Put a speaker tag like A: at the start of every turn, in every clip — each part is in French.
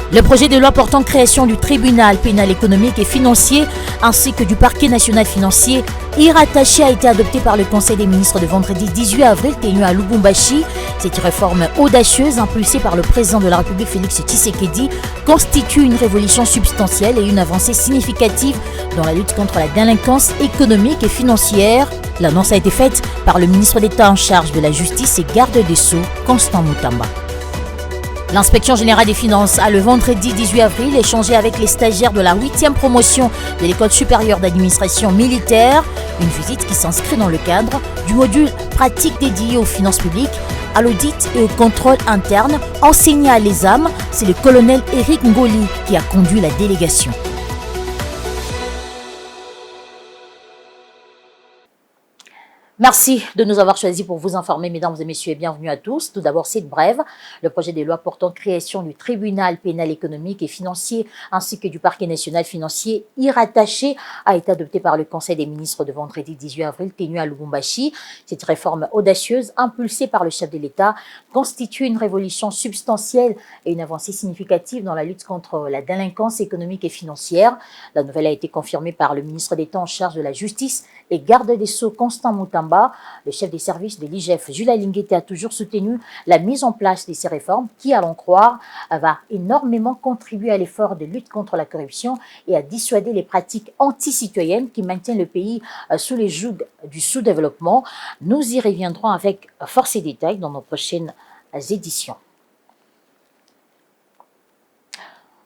A: Le projet de loi portant création du tribunal pénal économique et financier ainsi que du parquet national financier irrattaché a été adopté par le Conseil des ministres de vendredi 18 avril tenu à Lubumbashi. Cette réforme audacieuse impulsée par le président de la République Félix Tshisekedi constitue une révolution substantielle et une avancée significative dans la lutte contre la délinquance économique et financière. L'annonce a été faite par le ministre d'État en charge de la Justice et garde des Sceaux, Constant Mutamba. L'inspection générale des finances a le vendredi 18 avril échangé avec les stagiaires de la 8e promotion de l'école supérieure d'administration militaire, une visite qui s'inscrit dans le cadre du module pratique dédié aux finances publiques, à l'audit et au contrôle interne enseigné à l'ESAM. C'est le colonel Eric Ngoli qui a conduit la délégation. Merci de nous avoir choisis pour vous informer, mesdames et messieurs, et bienvenue à tous. Tout d'abord, cette brève. Le projet de loi portant création du tribunal pénal économique et financier ainsi que du parquet national financier irrattaché a été adopté par le Conseil des ministres de vendredi 18 avril tenu à Lubumbashi. Cette réforme audacieuse, impulsée par le chef de l'État, constitue une révolution substantielle et une avancée significative dans la lutte contre la délinquance économique et financière. La nouvelle a été confirmée par le ministre d'État en charge de la Justice et garde des Sceaux, Constant Mutamba. Le chef des services de l'IGF, Jules Alinguete, a toujours soutenu la mise en place de ces réformes qui, à l'en croire, va énormément contribuer à l'effort de lutte contre la corruption et à dissuader les pratiques anti-citoyennes qui maintiennent le pays sous les jougs du sous-développement. Nous y reviendrons avec force et détails dans nos prochaines éditions.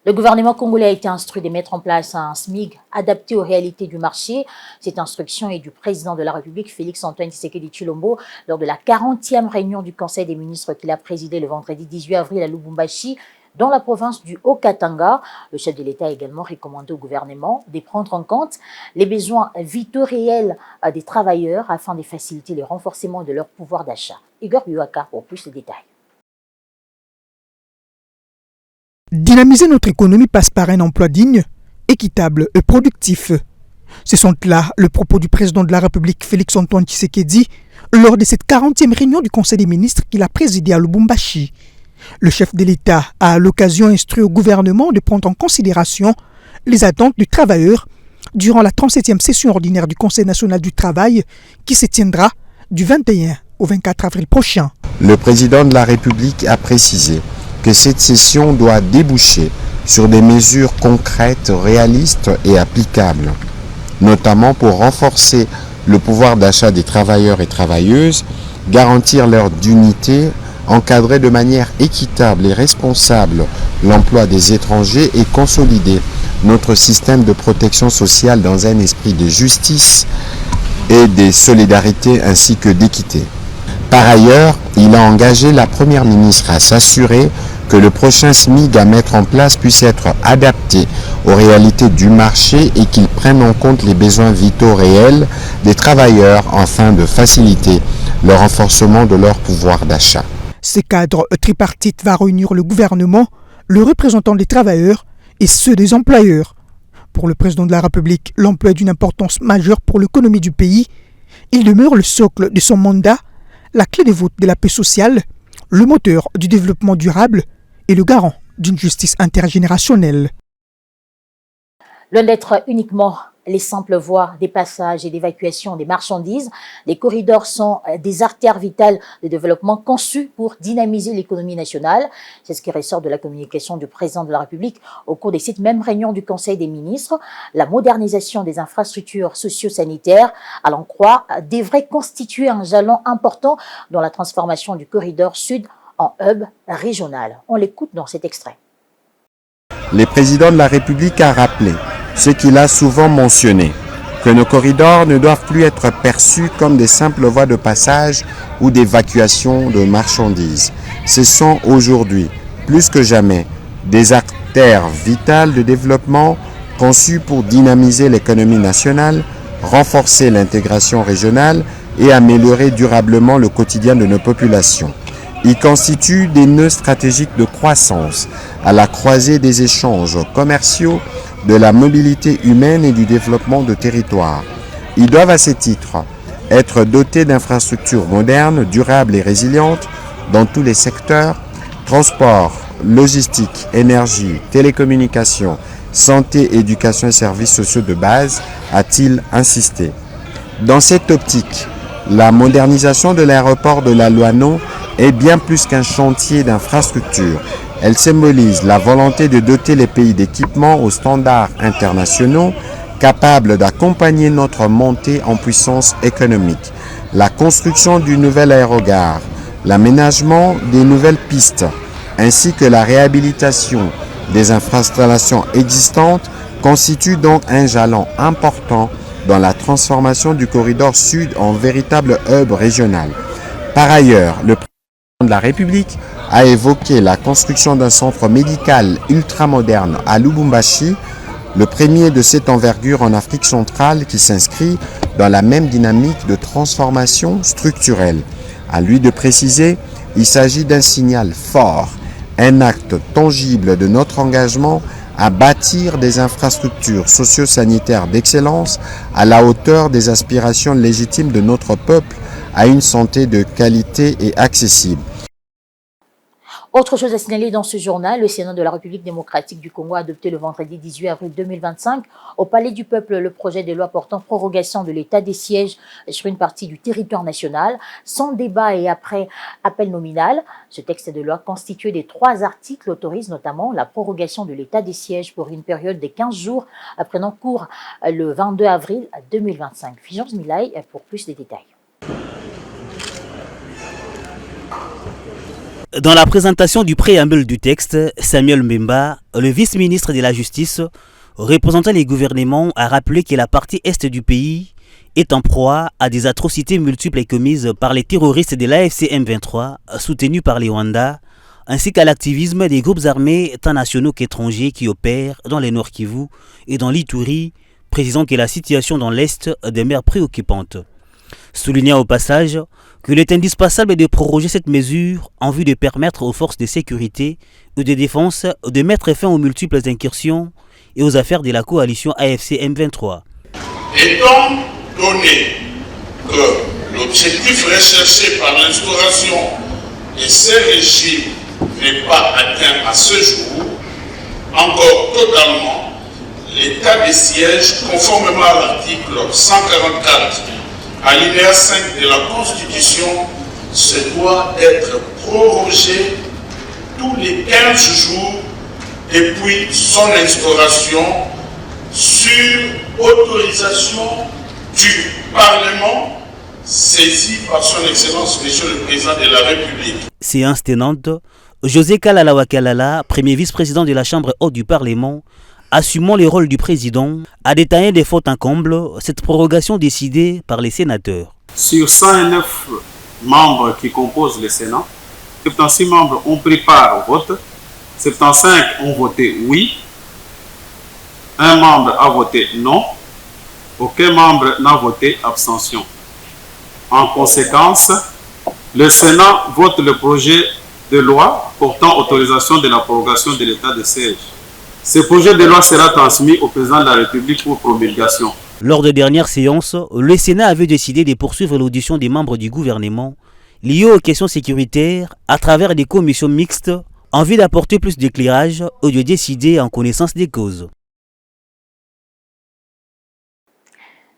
A: Le gouvernement congolais a été instruit de mettre en place un SMIG adapté aux réalités du marché. Cette instruction est du président de la République, Félix-Antoine Tshisekedi Tshilombo, lors de la 40e réunion du Conseil des ministres qu'il a présidé le vendredi 18 avril à Lubumbashi, dans la province du Haut-Katanga. Le chef de l'État a également recommandé au gouvernement de prendre en compte les besoins vitaux réels des travailleurs afin de faciliter le renforcement de leur pouvoir d'achat. Igor Biwaka pour plus de détails.
B: Dynamiser notre économie passe par un emploi digne, équitable et productif. Ce sont là le propos du président de la République Félix-Antoine Tshisekedi lors de cette 40e réunion du Conseil des ministres qu'il a présidé à Lubumbashi. Le chef de l'État a à l'occasion instruit au gouvernement de prendre en considération les attentes du travailleur durant la 37e session ordinaire du Conseil national du travail qui se tiendra du 21 au 24 avril prochain.
C: Le président de la République a précisé que cette session doit déboucher sur des mesures concrètes, réalistes et applicables, notamment pour renforcer le pouvoir d'achat des travailleurs et travailleuses, garantir leur dignité, encadrer de manière équitable et responsable l'emploi des étrangers et consolider notre système de protection sociale dans un esprit de justice et de solidarité ainsi que d'équité. Par ailleurs, il a engagé la Première ministre à s'assurer que le prochain SMIG à mettre en place puisse être adapté aux réalités du marché et qu'il prenne en compte les besoins vitaux réels des travailleurs afin de faciliter le renforcement de leur pouvoir d'achat.
B: Ce cadre tripartite va réunir le gouvernement, le représentant des travailleurs et ceux des employeurs. Pour le président de la République, l'emploi est d'une importance majeure pour l'économie du pays. Il demeure le socle de son mandat, la clé de voûte de la paix sociale, le moteur du développement durable et le garant d'une justice intergénérationnelle.
A: Loin d'être uniquement les simples voies des passages et d'évacuation des marchandises, les corridors sont des artères vitales de développement conçues pour dynamiser l'économie nationale. C'est ce qui ressort de la communication du président de la République au cours de cette même réunion du Conseil des ministres. La modernisation des infrastructures socio-sanitaires, à l'en croire, devrait constituer un jalon important dans la transformation du corridor sud en hub régional. On l'écoute dans cet extrait.
C: Le président de la République a rappelé ce qu'il a souvent mentionné, que nos corridors ne doivent plus être perçus comme des simples voies de passage ou d'évacuation de marchandises. Ce sont aujourd'hui, plus que jamais, des artères vitales de développement conçues pour dynamiser l'économie nationale, renforcer l'intégration régionale et améliorer durablement le quotidien de nos populations. Ils constituent des nœuds stratégiques de croissance à la croisée des échanges commerciaux, de la mobilité humaine et du développement de territoires. Ils doivent à ce titre être doté d'infrastructures modernes, durables et résilientes dans tous les secteurs, transport, logistique, énergie, télécommunications, santé, éducation et services sociaux de base, a-t-il insisté. Dans cette optique, la modernisation de l'aéroport de la Loano est bien plus qu'un chantier d'infrastructure. Elle symbolise la volonté de doter les pays d'équipements aux standards internationaux capables d'accompagner notre montée en puissance économique. La construction du nouvel aérogare, l'aménagement des nouvelles pistes, ainsi que la réhabilitation des infrastructures existantes constituent donc un jalon important dans la transformation du corridor sud en véritable hub régional. Par ailleurs, le président de la République a évoqué la construction d'un centre médical ultramoderne à Lubumbashi, le premier de cette envergure en Afrique centrale qui s'inscrit dans la même dynamique de transformation structurelle. À lui de préciser, il s'agit d'un signal fort, un acte tangible de notre engagement à bâtir des infrastructures socio-sanitaires d'excellence à la hauteur des aspirations légitimes de notre peuple à une santé de qualité et accessible.
A: Autre chose à signaler dans ce journal, le Sénat de la République démocratique du Congo a adopté le vendredi 18 avril 2025 au Palais du Peuple le projet de loi portant prorogation de l'état des sièges sur une partie du territoire national, sans débat et après appel nominal. Ce texte de loi constitué des 3 articles autorise notamment la prorogation de l'état des sièges pour une période de 15 jours prenant cours le 22 avril 2025. Fulgence Milaï pour plus de détails.
D: Dans la présentation du préambule du texte, Samuel Mbemba, le vice-ministre de la Justice, représentant les gouvernements, a rappelé que la partie est du pays est en proie à des atrocités multiples commises par les terroristes de l'AFC M23, soutenus par les Rwandais, ainsi qu'à l'activisme des groupes armés tant nationaux qu'étrangers qui opèrent dans les Nord Kivu et dans l'Ituri, précisant que la situation dans l'Est demeure préoccupante. Soulignant au passage qu'il est indispensable de proroger cette mesure en vue de permettre aux forces de sécurité ou de défense de mettre fin aux multiples incursions et aux affaires de la coalition AFC M23.
E: Étant donné que l'objectif recherché par l'instauration de ces régimes n'est pas atteint à ce jour, encore totalement, l'état des sièges, conformément à l'article 144, alinéa 5 de la Constitution, se doit être prorogé tous les 15 jours depuis son instauration sur autorisation du Parlement saisi par son Excellence Monsieur le Président de la République.
D: Séance tenante, José Kalala Wakalala, premier vice-président de la Chambre haute du Parlement, assumant le rôle du président, a détaillé des fautes incombles cette prorogation décidée par les sénateurs.
F: Sur 109 membres qui composent le Sénat, 76 membres ont pris part au vote, 75 ont voté oui, un membre a voté non, aucun membre n'a voté abstention. En conséquence, le Sénat vote le projet de loi portant autorisation de la prorogation de l'état de siège. Ce projet de loi sera transmis au président de la République pour promulgation.
D: Lors de dernières séances, le Sénat avait décidé de poursuivre l'audition des membres du gouvernement liées aux questions sécuritaires à travers des commissions mixtes en vue d'apporter plus d'éclairage ou de décider en connaissance des causes.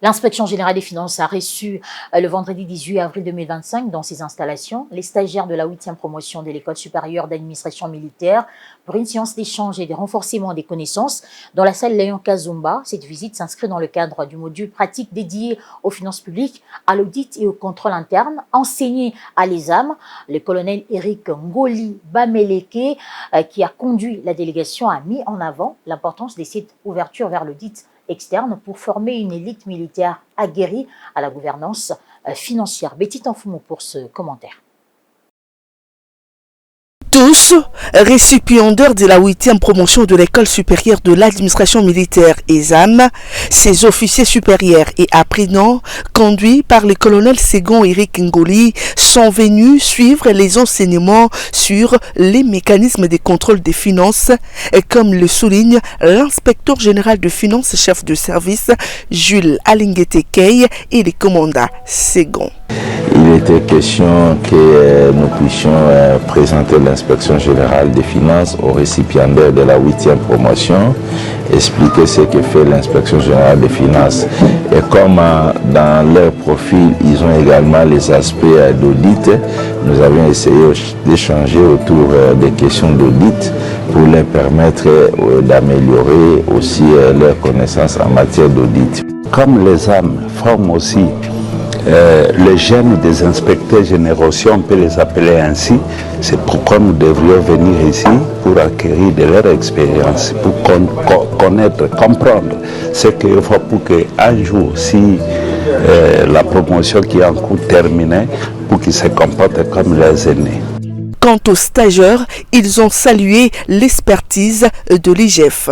A: L'Inspection générale des finances a reçu le vendredi 18 avril 2025 dans ses installations les stagiaires de la 8e promotion de l'École supérieure d'administration militaire pour une séance d'échange et de renforcement des connaissances dans la salle Léon Kazumba. Cette visite s'inscrit dans le cadre du module pratique dédié aux finances publiques, à l'audit et au contrôle interne enseigné à l'ESAM. Le colonel Eric Ngoli Bameleke, qui a conduit la délégation, a mis en avant l'importance de cette ouverture vers l'audit externe pour former une élite militaire aguerrie à la gouvernance financière. Betty Tanfumo pour ce commentaire.
G: Tous récipiendaires de la 8e promotion de l'école supérieure de l'administration militaire ESAM, ces officiers supérieurs et apprenants, conduits par le colonel second Eric Ngoli, sont venus suivre les enseignements sur les mécanismes de contrôle des finances, comme le souligne l'inspecteur général de finances, chef de service Jules Alingete Key et le commandant second.
H: Il était question que nous puissions présenter l'inspection générale des finances aux récipiendaires de la 8e promotion, expliquer ce que fait l'inspection générale des finances et comme dans leur profil, ils ont également les aspects d'audit. Nous avions essayé d'échanger autour des questions d'audit pour leur permettre d'améliorer aussi leurs connaissances en matière d'audit. Comme les âmes forment aussi les jeunes des inspecteurs généraux, si on peut les appeler ainsi, c'est pourquoi nous devrions venir ici pour acquérir de leur expérience, pour connaître, comprendre ce qu'il faut pour qu'un jour, si la promotion qui est en cours terminée, pour qu'ils se comportent comme leurs aînés.
G: Quant aux stagiaires, ils ont salué l'expertise de l'IGF.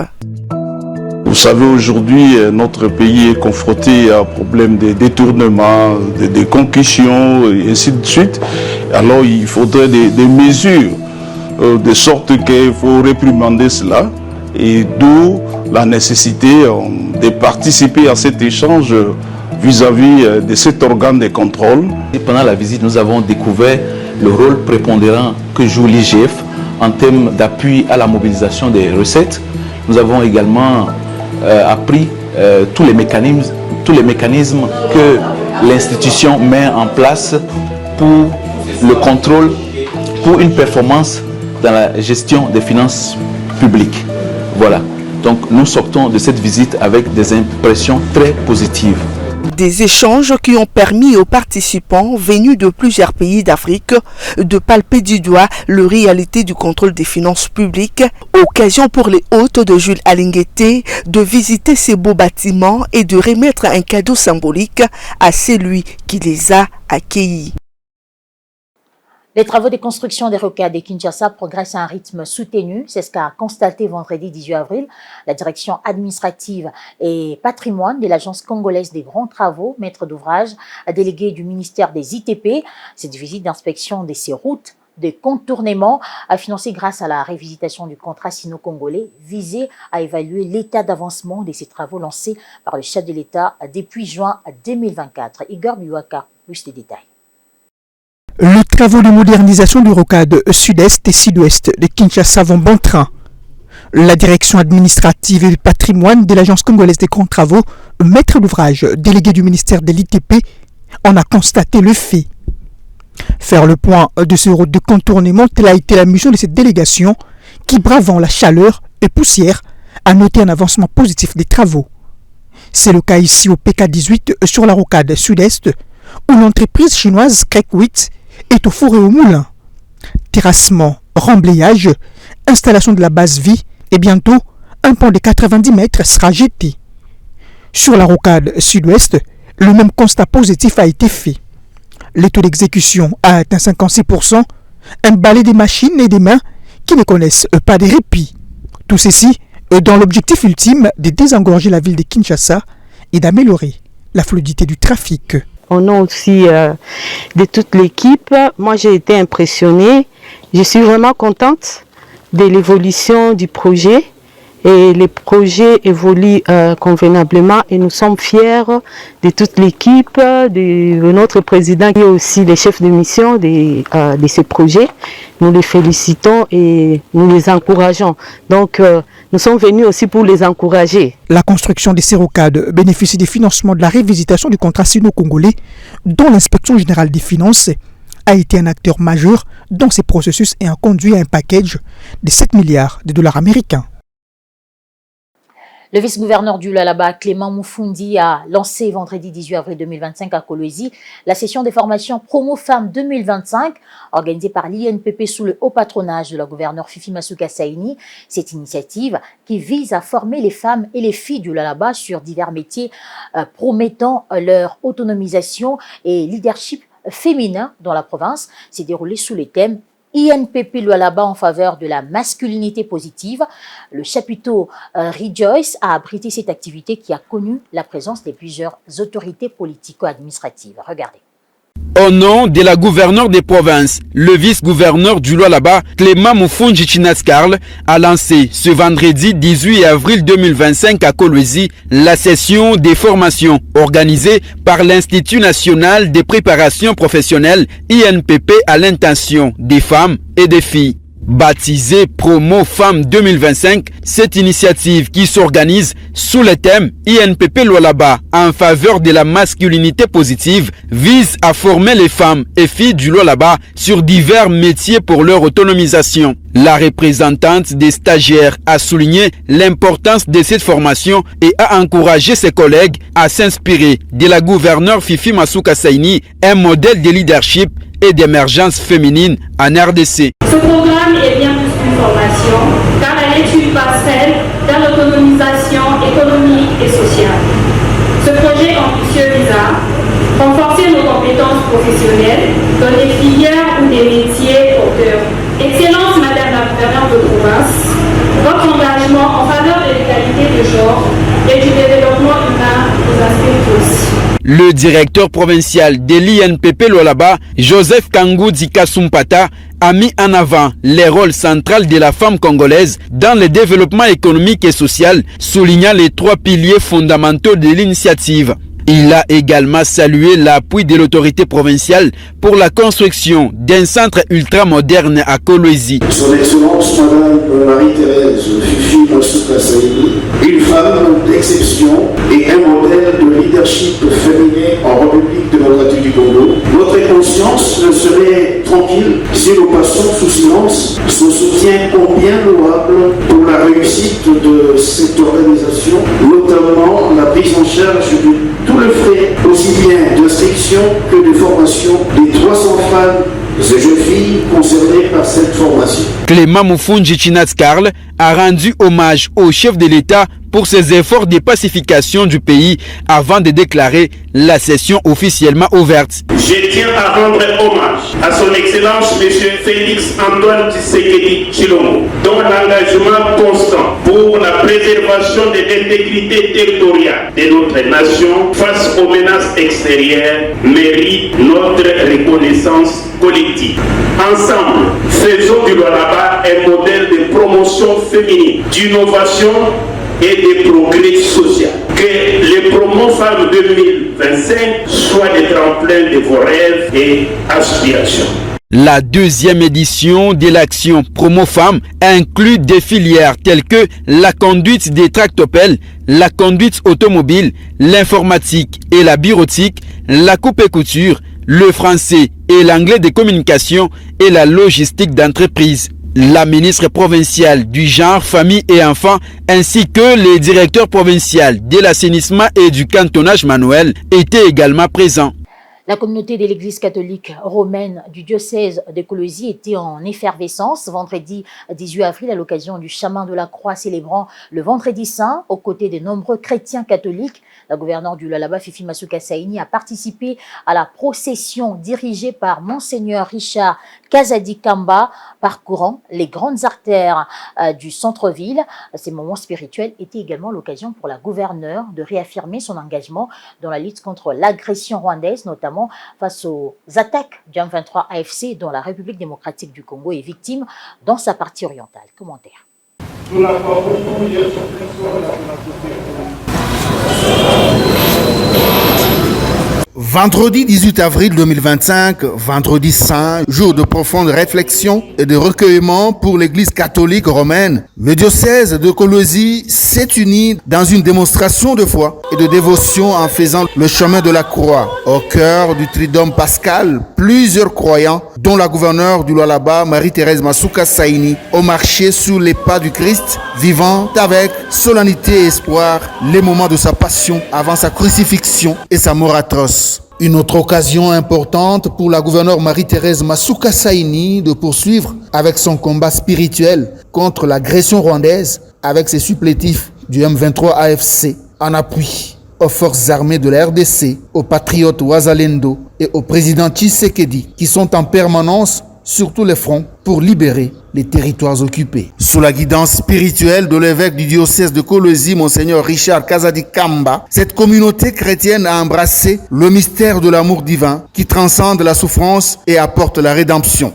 I: Vous savez, aujourd'hui, notre pays est confronté à un problème de détournement, de concussion, et ainsi de suite. Alors, il faudrait des mesures, de sorte qu'il faut réprimander cela. Et d'où la nécessité de participer à cet échange vis-à-vis de cet organe de contrôle.
J: Et pendant la visite, nous avons découvert le rôle prépondérant que joue l'IGF en termes d'appui à la mobilisation des recettes. Nous avons également appris tous les mécanismes que l'institution met en place pour le contrôle, pour une performance dans la gestion des finances publiques. Voilà. Donc nous sortons de cette visite avec des impressions très positives.
G: Des échanges qui ont permis aux participants venus de plusieurs pays d'Afrique de palper du doigt la réalité du contrôle des finances publiques, occasion pour les hôtes de Jules Alingete de visiter ces beaux bâtiments et de remettre un cadeau symbolique à celui qui les a accueillis.
A: Les travaux de construction des rocades de Kinshasa progressent à un rythme soutenu. C'est ce qu'a constaté vendredi 18 avril la direction administrative et patrimoine de l'Agence congolaise des grands travaux, maître d'ouvrage, délégué du ministère des ITP. Cette visite d'inspection de ces routes de contournement a financé grâce à la révisitation du contrat sino-congolais visé à évaluer l'état d'avancement de ces travaux lancés par le chef de l'État depuis juin 2024. Igor Biwaka, plus de détails.
B: Les travaux de modernisation du rocade sud-est et sud-ouest de Kinshasa vont bon train. La direction administrative et du patrimoine de l'Agence congolaise des grands travaux, maître d'ouvrage, délégué du ministère de l'ITP, en a constaté le fait. Faire le point de ce route de contournement, telle a été la mission de cette délégation qui, bravant la chaleur et poussière, a noté un avancement positif des travaux. C'est le cas ici au PK18 sur la rocade sud-est, où l'entreprise chinoise Crec 8 est au four et au moulin. Terrassement, remblayage, installation de la base vie et bientôt un pont de 90 mètres sera jeté. Sur la rocade sud-ouest, le même constat positif a été fait. Le taux d'exécution a atteint 56%, un balai des machines et des mains qui ne connaissent pas de répit. Tout ceci dans l'objectif ultime de désengorger la ville de Kinshasa et d'améliorer la fluidité du trafic.
K: Au nom aussi de toute l'équipe, moi j'ai été impressionnée. Je suis vraiment contente de l'évolution du projet. Et les projets évoluent convenablement et nous sommes fiers de toute l'équipe, de notre président qui est aussi le chef de mission de ce projet. Nous les félicitons et nous les encourageons. Donc nous sommes venus aussi pour les encourager.
B: La construction des ces rocades bénéficie des financements de la révisitation du contrat sino-congolais dont l'inspection générale des finances a été un acteur majeur dans ces processus et a conduit à un package de 7 milliards de dollars américains.
A: Le vice-gouverneur du Lualaba, Clément Moufundi, a lancé vendredi 18 avril 2025 à Kolwezi la session des formations Promo Femmes 2025 organisée par l'INPP sous le haut patronage de la gouverneure Fifi Masuka Saini. Cette initiative qui vise à former les femmes et les filles du Lualaba sur divers métiers promettant leur autonomisation et leadership féminin dans la province s'est déroulée sous le thème INPP Lualaba en faveur de la masculinité positive. Le chapiteau Rejoice a abrité cette activité qui a connu la présence de plusieurs autorités politico-administratives. Regardez.
L: Au nom de la gouverneure des provinces, le vice-gouverneur du Lualaba, Clément Moufoundji Chinaskarl, a lancé ce vendredi 18 avril 2025 à Kolwezi la session des formations organisée par l'Institut national des préparations professionnelles INPP à l'intention des femmes et des filles. Baptisée Promo Femmes 2025, cette initiative qui s'organise sous le thème INPP Lualaba en faveur de la masculinité positive vise à former les femmes et filles du Lualaba sur divers métiers pour leur autonomisation. La représentante des stagiaires a souligné l'importance de cette formation et a encouragé ses collègues à s'inspirer de la gouverneure Fifi Masuka Saini, un modèle de leadership et d'émergence féminine en RDC.
M: Ce programme est bien plus qu'une formation, car elle est une passerelle dans l'autonomisation économique et sociale. Ce projet ambitieux vise à renforcer nos compétences professionnelles dans les filières ou des métiers porteurs. Excellence, Madame la gouverneure de province, votre engagement en faveur de l'égalité de genre et du développement humain nous inspire tous.
L: Le directeur provincial de l'INPP Lualaba, Joseph Kangou Dikasumpata, a mis en avant les rôles centraux de la femme congolaise dans le développement économique et social, soulignant les 3 piliers fondamentaux de l'initiative. Il a également salué l'appui de l'autorité provinciale pour la construction d'un centre ultramoderne à Kolwezi.
N: Son Excellence Madame Marie-Thérèse Fifi Masuka Saini, une femme d'exception et un modèle de leadership féminin en République démocratique du Congo. Notre conscience ne serait tranquille si nous passons sous silence son soutien combien louable pour la réussite de cette organisation, notamment la prise en charge de tout le frais, aussi bien d'instruction que de formation des 300 femmes et jeunes filles concernées par cette formation.
L: Clément Moufoundji Chinaskarl a rendu hommage au chef de l'État pour ses efforts de pacification du pays avant de déclarer la session officiellement ouverte.
E: Je tiens à rendre hommage à son Excellence M. Félix Antoine Tshisekedi Tshilombo, dont l'engagement constant pour la préservation de l'intégrité territoriale de notre nation face aux menaces extérieures mérite notre reconnaissance collective. Ensemble, faisons du Lualaba un modèle de promotion féminine, d'innovation et de progrès social. Que les promos femmes 2025 soient des tremplins de vos rêves et aspirations.
L: La 2e édition de l'action Promo Femmes inclut des filières telles que la conduite des tractopelles, la conduite automobile, l'informatique et la bureautique, la coupe et couture, le français et l'anglais des communications et la logistique d'entreprise. La ministre provinciale du genre, famille et enfants, ainsi que les directeurs provinciaux de l'assainissement et du cantonnage manuel étaient également présents.
A: La communauté de l'Église catholique romaine du diocèse de Kolwezi était en effervescence vendredi 18 avril à l'occasion du Chemin de la Croix célébrant le Vendredi Saint aux côtés de nombreux chrétiens catholiques. La gouverneure du Lualaba, Fifi Masuka Saini, a participé à la procession dirigée par Monseigneur Richard Kazadi Kamba, parcourant les grandes artères du centre-ville. Ces moments spirituels étaient également l'occasion pour la gouverneure de réaffirmer son engagement dans la lutte contre l'agression rwandaise, notamment face aux attaques du M23 AFC dont la République démocratique du Congo est victime dans sa partie orientale. Commentaire.
O: Vendredi 18 avril 2025, vendredi saint, jour de profonde réflexion et de recueillement pour l'Église catholique romaine. Le diocèse de Kolwezi s'est uni dans une démonstration de foi et de dévotion en faisant le chemin de la croix. Au cœur du Triduum pascal, plusieurs croyants, dont la gouverneure du Lualaba, Marie-Thérèse Masuka Saini, ont marché sous les pas du Christ, vivant avec solennité et espoir les moments de sa passion avant sa crucifixion et sa mort atroce. Une autre occasion importante pour la gouverneure Marie-Thérèse Masuka Saini de poursuivre avec son combat spirituel contre l'agression rwandaise avec ses supplétifs du M23 AFC en appui aux forces armées de la RDC, aux patriotes Wazalendo et au président Tshisekedi qui sont en permanence sur tous les fronts pour libérer les territoires occupés. Sous la guidance spirituelle de l'évêque du diocèse de Kolwezi, Monseigneur Richard Kazadi Kamba, cette communauté chrétienne a embrassé le mystère de l'amour divin qui transcende la souffrance et apporte la rédemption.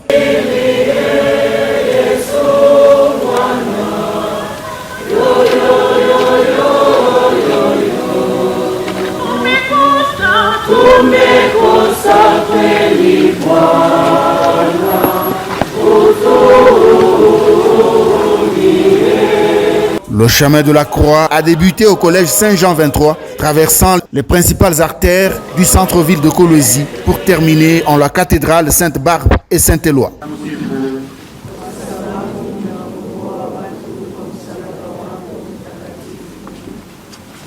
O: Le chemin de la croix a débuté au collège Saint-Jean 23, traversant les principales artères du centre-ville de Kolwezi pour terminer en la cathédrale Sainte-Barbe et Saint-Éloi.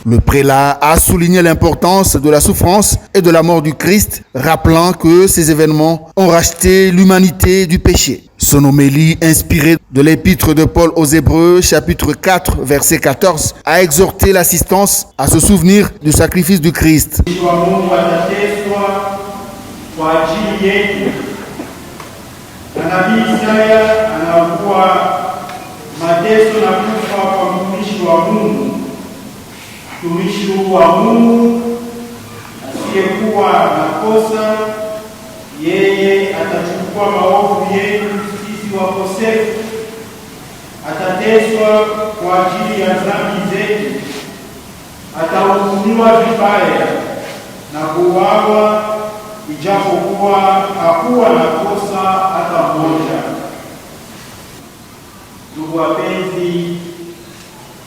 O: Le prélat a souligné l'importance de la souffrance et de la mort du Christ, rappelant que ces événements ont racheté l'humanité du péché. Son homélie, inspirée de l'épître de Paul aux Hébreux, chapitre 4, verset 14, a exhorté l'assistance à se souvenir du sacrifice du Christ.
P: Mtumishi wa Mungu asiyekuwa na kosa, yeye atachukua maovu yetu sisi wakosefu, atateswa kwa ajili ya dhambi zetu, atahukumiwa vibaya na kuuawa, ijapokuwa hakuwa na kosa hata moja. Ndugu wapenzi,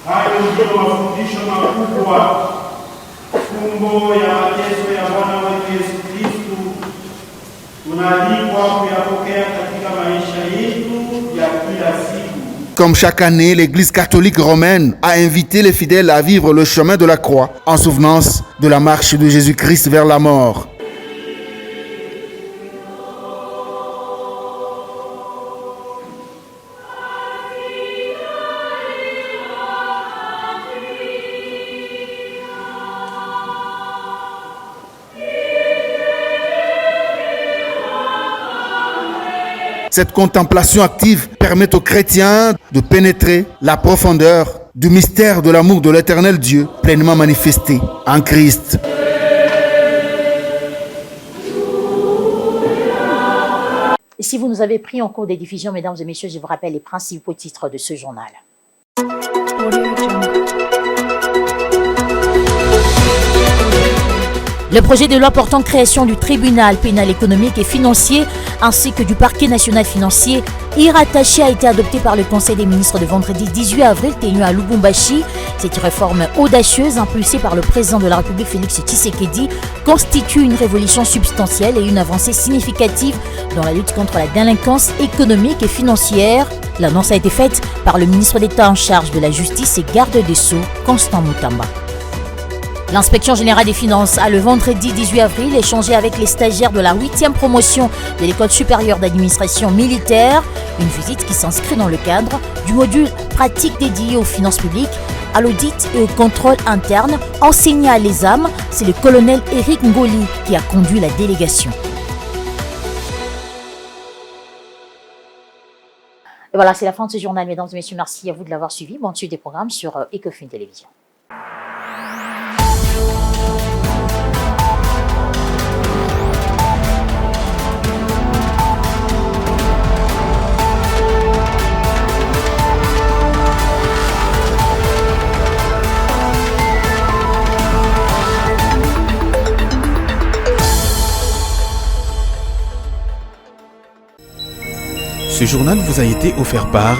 P: hayo ndio mafundisho makubwa, fumbo ya mateso ya Bwana wetu Yesu Kristo. Tunaalikwa kuyapokea katika maisha yetu ya kila siku.
O: Comme chaque année, l'Église catholique romaine a invité les fidèles à vivre le chemin de la croix en souvenance de la marche de Jésus-Christ vers la mort. Cette contemplation active permet aux chrétiens de pénétrer la profondeur du mystère de l'amour de l'Éternel Dieu pleinement manifesté en Christ.
A: Et si vous nous avez pris en cours des diffusions, mesdames et messieurs, je vous rappelle les principaux titres de ce journal. Le projet de loi portant création du tribunal pénal économique et financier ainsi que du parquet national financier irrattaché a été adopté par le Conseil des ministres de vendredi 18 avril tenu à Lubumbashi. Cette réforme audacieuse impulsée par le président de la République Félix Tshisekedi constitue une révolution substantielle et une avancée significative dans la lutte contre la délinquance économique et financière. L'annonce a été faite par le ministre d'État en charge de la Justice et garde des Sceaux, Constant Mutamba. L'inspection générale des finances a le vendredi 18 avril échangé avec les stagiaires de la 8e promotion de l'école supérieure d'administration militaire, une visite qui s'inscrit dans le cadre du module pratique dédié aux finances publiques, à l'audit et au contrôle interne enseigné à l'ESAM. C'est le colonel Eric Ngoli qui a conduit la délégation. Et voilà, c'est la fin de ce journal, mesdames et messieurs. Merci à vous de l'avoir suivi. Bonne suite des programmes sur Ecofin Télévision.
Q: Ce journal vous a été offert par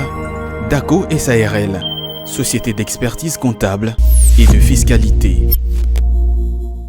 Q: DACO SARL, société d'expertise comptable et de fiscalité.